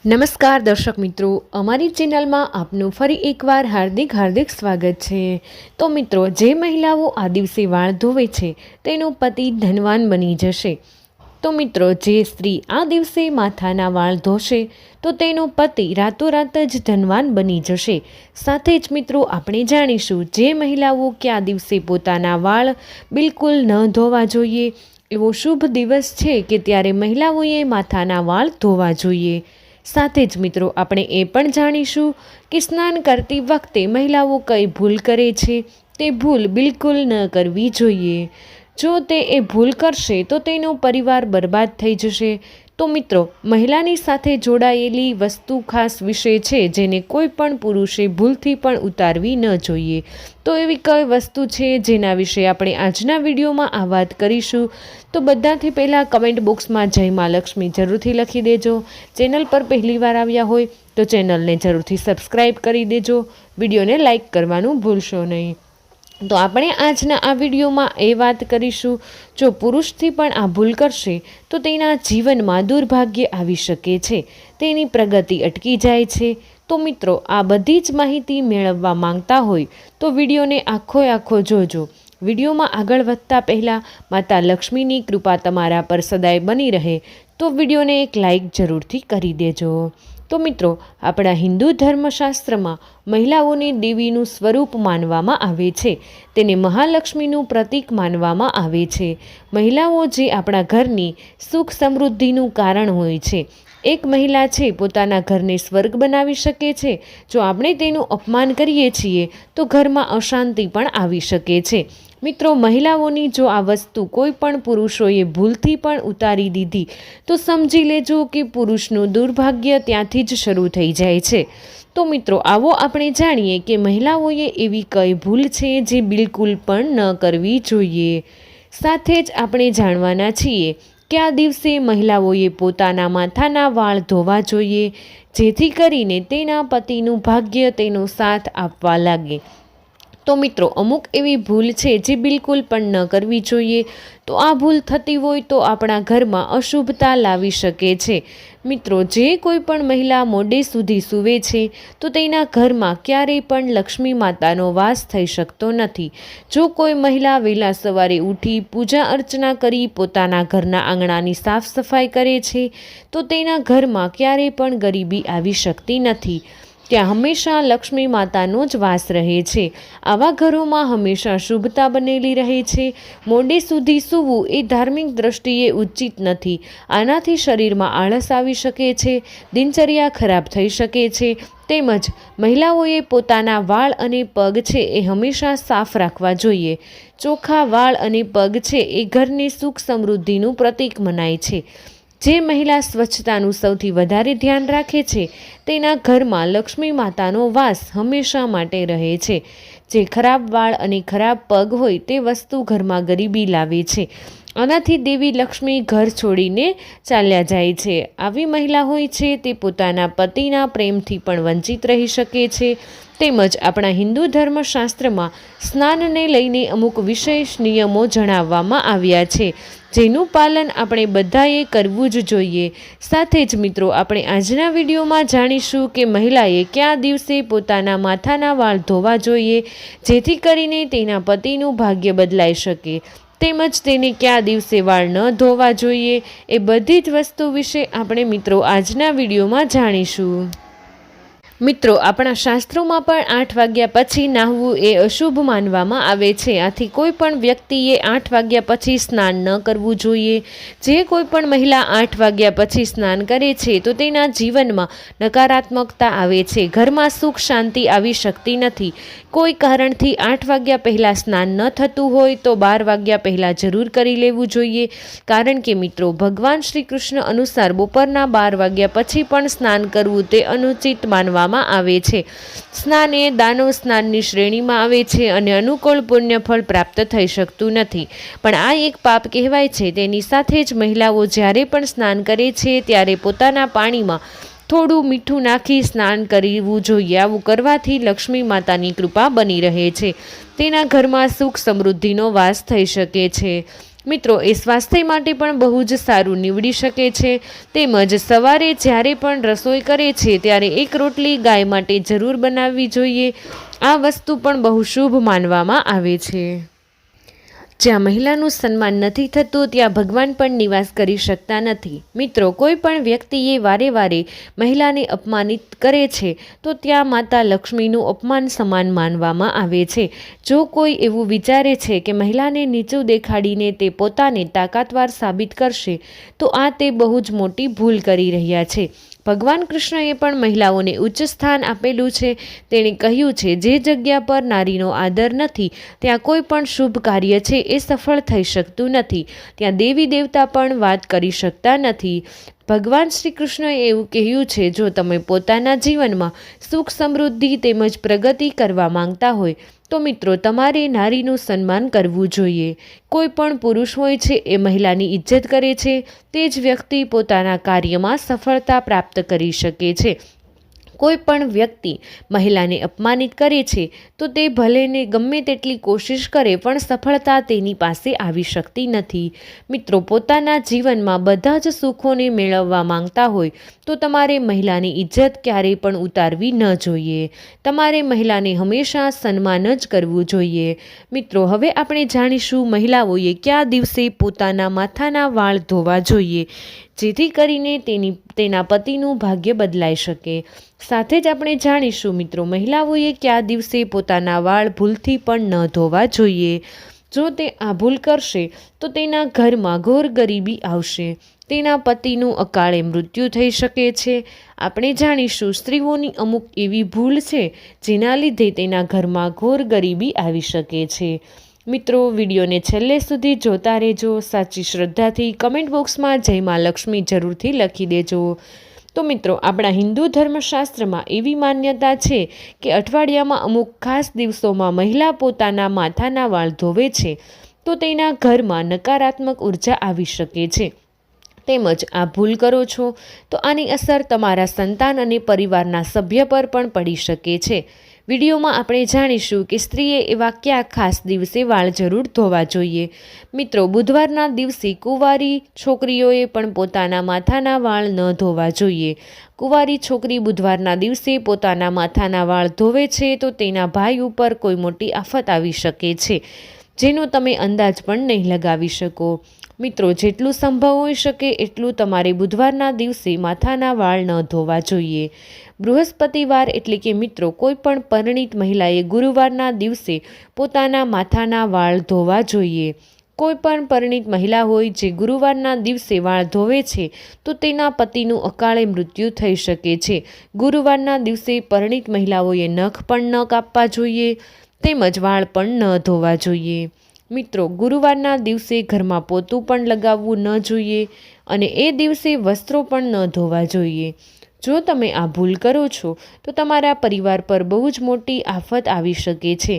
નમસ્કાર દર્શક મિત્રો, અમારી ચેનલમાં આપનું ફરી એકવાર હાર્દિક સ્વાગત છે। તો મિત્રો, જે મહિલાઓ આ દિવસે વાળ ધોવે છે તેનો પતિ ધનવાન બની જશે। તો મિત્રો, જે સ્ત્રી આ દિવસે માથાના વાળ ધોશે તો તેનો પતિ રાતોરાત જ ધનવાન બની જશે। સાથે જ મિત્રો, આપણે જાણીશું જે મહિલાઓ કે આ દિવસે પોતાના વાળ બિલકુલ ન ધોવા જોઈએ એવો શુભ દિવસ છે કે ત્યારે મહિલાઓએ માથાના વાળ ધોવા જોઈએ। સાથે જ મિત્રો, આપણે એ પણ જાણીશું કે સ્નાન કરતી વખતે મહિલાઓ કઈ ભૂલ કરે છે તે ભૂલ બિલકુલ ન કરવી જોઈએ। જો તે એ ભૂલ કરશે તો તેનો પરિવાર બરબાદ થઈ જશે। તો મિત્રો, મહિલાની સાથે જોડાયેલી વસ્તુ ખાસ વિષય છે જેને કોઈ પણ પુરુષે ભૂલથી પણ ઉતારવી ન જોઈએ। તો એવી કઈ વસ્તુ છે જેના વિશે આપણે આજના વિડીયોમાં આ વાત કરીશું। તો બધાથી પહેલાં કમેન્ટ બોક્સમાં જય મા લક્ષ્મી જરૂરથી લખી દેજો। ચેનલ પર પહેલીવાર આવ્યા હોય તો ચેનલને જરૂરથી સબસ્ક્રાઈબ કરી દેજો। વિડીયોને લાઈક કરવાનું ભૂલશો નહીં। તો આપણે આજના આ વિડીયોમાં એ વાત કરીશું, જો પુરુષથી પણ આ ભૂલ કરશે તો તેના જીવનમાં દુર્ભાગ્ય આવી શકે છે, તેની પ્રગતિ અટકી જાય છે। તો મિત્રો, આ બધી જ માહિતી મેળવવા માંગતા હોય તો વિડીયોને આખો જોજો। વિડીયોમાં આગળ વધતા પહેલાં માતા લક્ષ્મીની કૃપા તમારા પર સદાય બની રહે તો વિડીયોને એક લાઈક જરૂરથી કરી દેજો। તો મિત્રો, આપણા હિન્દુ ધર્મશાસ્ત્રમાં મહિલાઓને દેવીનું સ્વરૂપ માનવામાં આવે છે, તેને મહાલક્ષ્મીનું પ્રતીક માનવામાં આવે છે। મહિલાઓ જે આપણા ઘરની સુખ સમૃદ્ધિનું કારણ હોય છે। એક મહિલા છે પોતાના ઘરને સ્વર્ગ બનાવી શકે છે। જો આપણે તેનું અપમાન કરીએ છીએ તો ઘરમાં અશાંતિ પણ આવી શકે છે। મિત્રો, મહિલાઓની જો આ વસ્તુ કોઈ પણ પુરુષોએ ભૂલથી પણ ઉતારી દીધી તો સમજી લેજો કે પુરુષનું દુર્ભાગ્ય ત્યાંથી જ શરૂ થઈ જાય છે। તો મિત્રો, આવો આપણે જાણીએ કે મહિલાઓએ એવી કઈ ભૂલ છે જે બિલકુલ પણ ન કરવી જોઈએ। સાથે જ આપણે જાણવાના છીએ કે આ દિવસે મહિલાઓએ પોતાના માથાના વાળ ધોવા જોઈએ, જેથી કરીને તેના પતિનું ભાગ્ય તેનો સાથ આપવા લાગે। તો મિત્રો, અમુક એવી ભૂલ છે જે બિલકુલ પણ ન કરવી જોઈએ। તો આ ભૂલ થતી હોય તો આપણા ઘરમાં અશુભતા લાવી શકે છે। મિત્રો, જે કોઈ પણ મહિલા મોડે સુધી સૂવે છે તો તેના ઘરમાં ક્યારેય પણ લક્ષ્મી માતાનો વાસ થઈ શકતો નથી। જો કોઈ મહિલા વહેલા સવારે ઉઠી પૂજા અર્ચના કરી પોતાના ઘરના આંગણાની સાફ સફાઈ કરે છે તો તેના ઘરમાં ક્યારેય પણ ગરીબી આવી શકતી નથી। ત્યાં હંમેશા લક્ષ્મી માતાનો જ વાસ રહે છે। આવા ઘરોમાં હંમેશા શુભતા બનેલી રહે છે। મોડે સુધી સૂવું એ ધાર્મિક દ્રષ્ટિએ ઉચિત નથી। આનાથી શરીરમાં આળસ આવી શકે છે, દિનચર્યા ખરાબ થઈ શકે છે। તેમજ મહિલાઓએ પોતાના વાળ અને પગ છે એ હંમેશા સાફ રાખવા જોઈએ। ચોખ્ખા વાળ અને પગ છે એ ઘરની સુખ સમૃદ્ધિનું પ્રતીક મનાય છે। જે મહિલા સ્વચ્છતાનું સૌથી વધારે ધ્યાન રાખે છે તેના ઘરમાં લક્ષ્મી માતાનો વાસ હંમેશા માટે રહે છે। જે ખરાબ વાળ અને ખરાબ પગ હોય તે વસ્તુ ઘરમાં ગરીબી લાવે છે। આનાથી દેવી લક્ષ્મી ઘર છોડીને ચાલ્યા જાય છે। આવી મહિલા હોય છે તે પોતાના પતિના પ્રેમથી પણ વંચિત રહી શકે છે। તેમજ આપણા હિન્દુ ધર્મશાસ્ત્રમાં સ્નાનને લઈને અમુક વિશેષ નિયમો જણાવવામાં આવ્યા છે, જેનું પાલન આપણે બધાએ કરવું જ જોઈએ। સાથે જ મિત્રો, આપણે આજના વિડીયોમાં જાણીશું કે મહિલાએ કયા દિવસે પોતાના માથાના વાળ ધોવા જોઈએ જેથી કરીને તેના પતિનું ભાગ્ય બદલાઈ શકે, તેમજ તેને કયા દિવસે વાળ ન ધોવા જોઈએ એ બધી જ વસ્તુ વિશે આપણે મિત્રો આજના વિડીયોમાં જાણીશું। મિત્રો, આપણા શાસ્ત્રોમાં પણ 8 વાગ્યા પછી નાહવું એ અશુભ માનવામાં આવે છે। આથી કોઈ પણ વ્યક્તિએ 8 વાગ્યા પછી સ્નાન ન કરવું જોઈએ। જે કોઈ પણ મહિલા 8 વાગ્યા પછી સ્નાન કરે છે તો તેના જીવનમાં નકારાત્મકતા આવે છે, ઘરમાં સુખ શાંતિ આવી શકતી નથી। કોઈ કારણથી 8 વાગ્યા પહેલાં સ્નાન ન થતું હોય તો 12 વાગ્યા પહેલાં જરૂર કરી લેવું જોઈએ। કારણ કે મિત્રો, ભગવાન શ્રી કૃષ્ણ અનુસાર બપોરના 12 વાગ્યા પછી પણ સ્નાન કરવું તે અનુચિત માનવામાં આવે છે। સ્નાન એ દાનવ સ્નાનની શ્રેણીમાં આવે છે અને અનુકૂળ પુણ્યફળ પ્રાપ્ત થઈ શકતું નથી, પણ આ એક પાપ કહેવાય છે। તેની સાથે જ મહિલાઓ જ્યારે પણ સ્નાન કરે છે ત્યારે પોતાના પાણીમાં થોડું મીઠું નાખી સ્નાન કરવું જોઈએ। આવું કરવાથી લક્ષ્મી માતાની કૃપા બની રહે છે, તેના ઘરમાં સુખ સમૃદ્ધિનો વાસ થઈ શકે છે। મિત્રો એ સ્વાસ્થ્ય માટે પણ બહુ જ સારું નીવડી શકે છે. તેમજ સવારે જ્યારે પણ રસોઈ કરે છે ત્યારે એક રોટલી ગાય માટે જરૂર બનાવવી જોઈએ. આ વસ્તુ પણ બહુ શુભ માનવામાં આવે છે. જ્યાં મહિલાનું સન્માન નથી થતું ત્યાં ભગવાન પણ નિવાસ કરી શકતા નથી. મિત્રો, કોઈ પણ વ્યક્તિએ વારે વારે મહિલાને અપમાનિત કરે છે તો ત્યાં માતા લક્ષ્મીનું અપમાન સમાન માનવામાં આવે છે. જો કોઈ એવું વિચારે છે કે મહિલાને નીચું દેખાડીને તે પોતાને તાકાતવાર સાબિત કરશે તો તે બહુ જ મોટી ભૂલ કરી રહ્યા છે. ભગવાન કૃષ્ણએ પણ મહિલાઓને ઉચ્ચ સ્થાન આપેલું છે. તેણે કહ્યું છે, જે જગ્યા પર નારીનો આદર નથી ત્યાં કોઈ પણ શુભ કાર્ય છે એ સફળ થઈ શકતું નથી. ત્યાં દેવી દેવતા પણ વાત કરી શકતા નથી. ભગવાન શ્રી કૃષ્ણએ એવું કહ્યું છે, જો તમે પોતાના જીવનમાં સુખ, સમૃદ્ધિ તેમજ પ્રગતિ કરવા માંગતા હોય તો મિત્રો તમારે નારીનું સન્માન કરવું જોઈએ. કોઈ પણ પુરુષ હોય છે એ મહિલાની ઇજ્જત કરે છે તે જ વ્યક્તિ પોતાના કાર્યમાં સફળતા પ્રાપ્ત કરી શકે છે. કોઈ પણ વ્યક્તિ મહિલાને અપમાનિત કરે છે તો તે ભલેને ગમે તેટલી કોશિશ કરે પણ સફળતા તેની પાસે આવી શકતી નથી. મિત્રો, પોતાના જીવનમાં બધા જ સુખોને મેળવવા માંગતા હોય તો તમારે મહિલાની ઇજ્જત ક્યારેય પણ ઉતારવી ન જોઈએ. તમારે મહિલાને હંમેશા સન્માન જ કરવું જોઈએ. મિત્રો, હવે આપણે જાણીશું મહિલાઓએ કયા દિવસે પોતાના માથાના વાળ ધોવા જોઈએ જેથી કરીને તેના પતિનું ભાગ્ય બદલાઈ શકે. સાથે જ આપણે જાણીશું મિત્રો, મહિલાઓએ કયા દિવસે પોતાના વાળ ભૂલથી પણ ન ધોવા જોઈએ. જો તે આ ભૂલ કરશે તો તેના ઘરમાં ઘોર ગરીબી આવશે. તેના પતિનું અકાળે મૃત્યુ થઈ શકે છે. આપણે જાણીશું સ્ત્રીઓની અમુક એવી ભૂલ છે જેના લીધે તેના ઘરમાં ઘોર ગરીબી આવી શકે છે. મિત્રો, વિડીયોને છેલ્લે સુધી જોતા રહેજો. સાચી શ્રદ્ધાથી કમેન્ટ બોક્સમાં જય મા લક્ષ્મી જરૂરથી લખી દેજો. તો મિત્રો, આપણા હિન્દુ ધર્મશાસ્ત્રમાં એવી માન્યતા છે કે અઠવાડિયામાં અમુક ખાસ દિવસોમાં મહિલા પોતાના માથાના વાળ ધોવે છે તો તેના ઘરમાં નકારાત્મક ઉર્જા આવી શકે છે. તેમજ આ ભૂલ કરો છો તો આની અસર તમારા સંતાન અને પરિવારના સભ્ય પર પણ પડી શકે છે. વિડીયોમાં આપણે જાણીશું કે સ્ત્રીએ એવા કયા ખાસ દિવસે વાળ જરૂર ધોવા જોઈએ. મિત્રો, બુધવારના દિવસે કુંવારી છોકરીઓએ પણ પોતાના માથાના વાળ ન ધોવા જોઈએ. કુંવારી છોકરી બુધવારના દિવસે પોતાના માથાના વાળ ધોવે છે તો તેના ભાઈ ઉપર કોઈ મોટી આફત આવી શકે છે જેનો તમે અંદાજ પણ નહીં લગાવી શકો. મિત્રો, જેટલું સંભવ હોઈ શકે એટલું તમારે બુધવારના દિવસે માથાના વાળ ન ધોવા જોઈએ. બૃહસ્પતિવાર એટલે કે મિત્રો, કોઈ પણ પરિણીત મહિલાએ ગુરુવારના દિવસે પોતાના માથાના વાળ ધોવા જોઈએ. કોઈ પણ પરિણીત મહિલા હોય જે ગુરુવારના દિવસે વાળ ધોવે છે તો તેના પતિનું અકાળે મૃત્યુ થઈ શકે છે. ગુરુવારના દિવસે પરિણીત મહિલાઓએ નખ પણ ન કાપવા જોઈએ તેમજ વાળ પણ ન ધોવા જોઈએ. મિત્રો, ગુરુવારના દિવસે ઘરમાં પોતું પણ લગાવવું ન જોઈએ અને એ દિવસે વસ્ત્રો પણ ન ધોવા જોઈએ. જો તમે આ ભૂલ કરો છો તો તમારા પરિવાર પર બહુ જ મોટી આફત આવી શકે છે.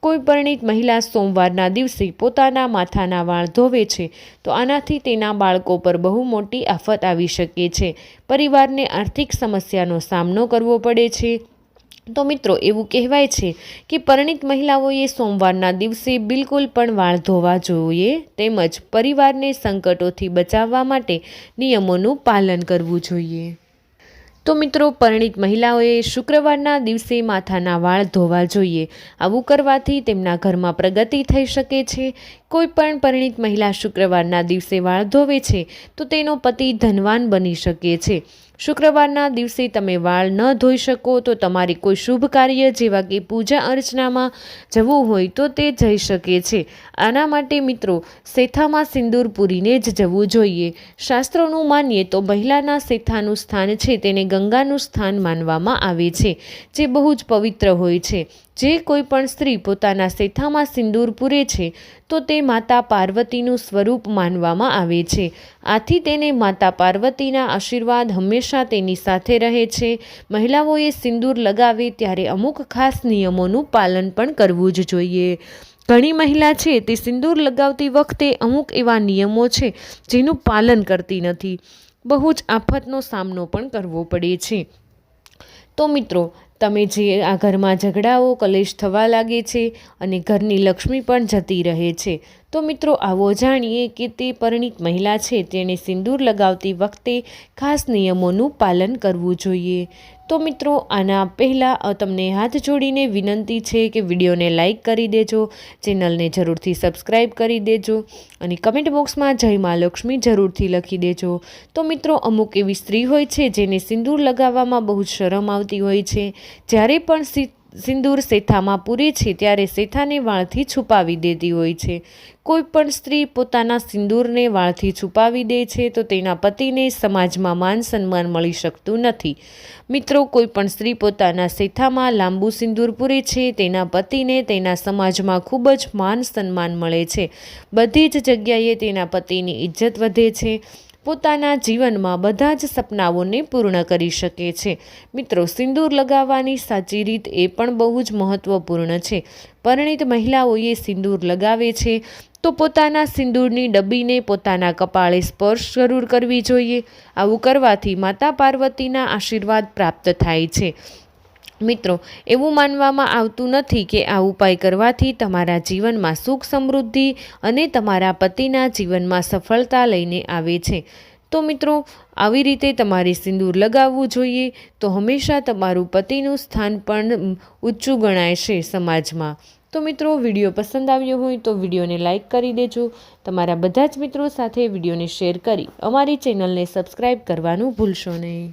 કોઈ પરિણીત મહિલા સોમવારના દિવસે પોતાના માથાના વાળ ધોવે છે તો આનાથી તેના બાળકો પર બહુ મોટી આફત આવી શકે છે. પરિવારને આર્થિક સમસ્યાનો સામનો કરવો પડે છે. તો મિત્રો, એવું કહેવાય છે કે પરિણીત મહિલાઓએ સોમવારના દિવસે બિલકુલ પણ વાળ ધોવા જોઈએ તેમજ પરિવારને સંકટોથી બચાવવા માટે નિયમોનું પાલન કરવું જોઈએ. તો મિત્રો, પરિણીત મહિલાઓએ શુક્રવારના દિવસે માથાના વાળ ધોવા જોઈએ. આવું કરવાથી તેમના ઘરમાં પ્રગતિ થઈ શકે છે. કોઈ પણ પરિણીત મહિલા શુક્રવારના દિવસે વાળ ધોવે છે તો તેનો પતિ ધનવાન બની શકે છે. શુક્રવારના દિવસે તમે વાળ ન ધોઈ શકો તો તમારે કોઈ શુભ કાર્ય જેવા કે પૂજા અર્ચનામાં જવું હોય તો તે જઈ શકે છે. આના માટે મિત્રો, શેથામાં સિંદૂર પૂરીને જ જવું જોઈએ. શાસ્ત્રોનું માનીએ તો મહિલાના શેથાનું સ્થાન છે તેને ગંગાનું સ્થાન માનવામાં આવે છે જે બહુ જ પવિત્ર હોય છે. જે કોઈ પણ સ્ત્રી પોતાના શેથામાં સિંદૂર પૂરે છે તો તે માતા પાર્વતીનું સ્વરૂપ માનવામાં આવે છે. આથી તેને માતા પાર્વતીના આશીર્વાદ હંમેશા તેની સાથે રહે છે. મહિલાઓએ સિંદૂર લગાવે ત્યારે અમુક ખાસ નિયમોનું પાલન પણ કરવું જ જોઈએ. ઘણી મહિલા છે તે સિંદૂર લગાવતી વખતે અમુક એવા નિયમો છે જેનું પાલન કરતી નથી. બહુ જ આફતનો સામનો પણ કરવો પડે છે. તો મિત્રો, તમે જે આ ઘરમાં ઝઘડાઓ કલેશ થવા લાગે છે અને ઘરની લક્ષ્મી પણ જતી રહે છે। તો મિત્રો આવો જાણીએ કે તે પરિણીત મહિલા છે તેણે સિંદૂર લગાવતી વખતે ખાસ નિયમોનું પાલન કરવું જોઈએ। તો મિત્રો આના પહેલાં તમને હાથ જોડીને વિનંતી છે કે વિડીયોને લાઇક કરી દેજો, ચેનલને જરૂરથી સબસ્ક્રાઈબ કરી દેજો અને કમેન્ટ બોક્સમાં જય મા લક્ષ્મી જરૂરથી લખી દેજો। તો મિત્રો અમુક એવી સ્ત્રી હોય છે જેને સિંદૂર લગાવવામાં બહુ જ શરમ આવતી હોય છે। જ્યારે પણ સિંદૂર સેથામાં પૂરે છે ત્યારે સેથાને વાળથી છુપાવી દેતી હોય છે। કોઈ પણ સ્ત્રી પોતાના સિંદૂરને વાળથી છુપાવી દે છે તો તેના પતિને સમાજમાં માન સન્માન મળી શકતું નથી। મિત્રો કોઈ પણ સ્ત્રી પોતાના સેથામાં લાંબુ સિંદૂર પૂરે છે તેના પતિને તેના સમાજમાં ખૂબ જ માન સન્માન મળે છે। બધી જ જગ્યાએ તેના પતિની ઇજ્જત વધે છે। પોતાના જીવનમાં બધા જ સપનાઓને પૂર્ણ કરી શકે છે। મિત્રો સિંદૂર લગાવવાની સાચી રીત એ પણ બહુ જ મહત્વપૂર્ણ છે। પરિણીત મહિલાઓએ સિંદૂર લગાવે છે તો પોતાના સિંદૂરની ડબ્બીને પોતાના કપાળે સ્પર્શ જરૂર કરવી જોઈએ। આવું કરવાથી માતા પાર્વતીના આશીર્વાદ પ્રાપ્ત થાય છે। મિત્રો એવું માનવામાં આવતું નથી કે આ ઉપાય કરવાથી તમારા જીવનમાં સુખ સમૃદ્ધિ અને તમારા પતિના જીવનમાં સફળતા લઈને આવે છે। તો મિત્રો આવી રીતે તમારે સિંદૂર લગાવવું જોઈએ તો હંમેશા તમારું પતિનું સ્થાન પણ ઊંચું ગણાય છે સમાજમાં। તો મિત્રો વિડીયો પસંદ આવ્યો હોય તો વિડીયોને લાઇક કરી દેજો। તમારા બધા જ મિત્રો સાથે વિડીયોને શેર કરી અમારી ચેનલને સબસ્ક્રાઈબ કરવાનું ભૂલશો નહીં।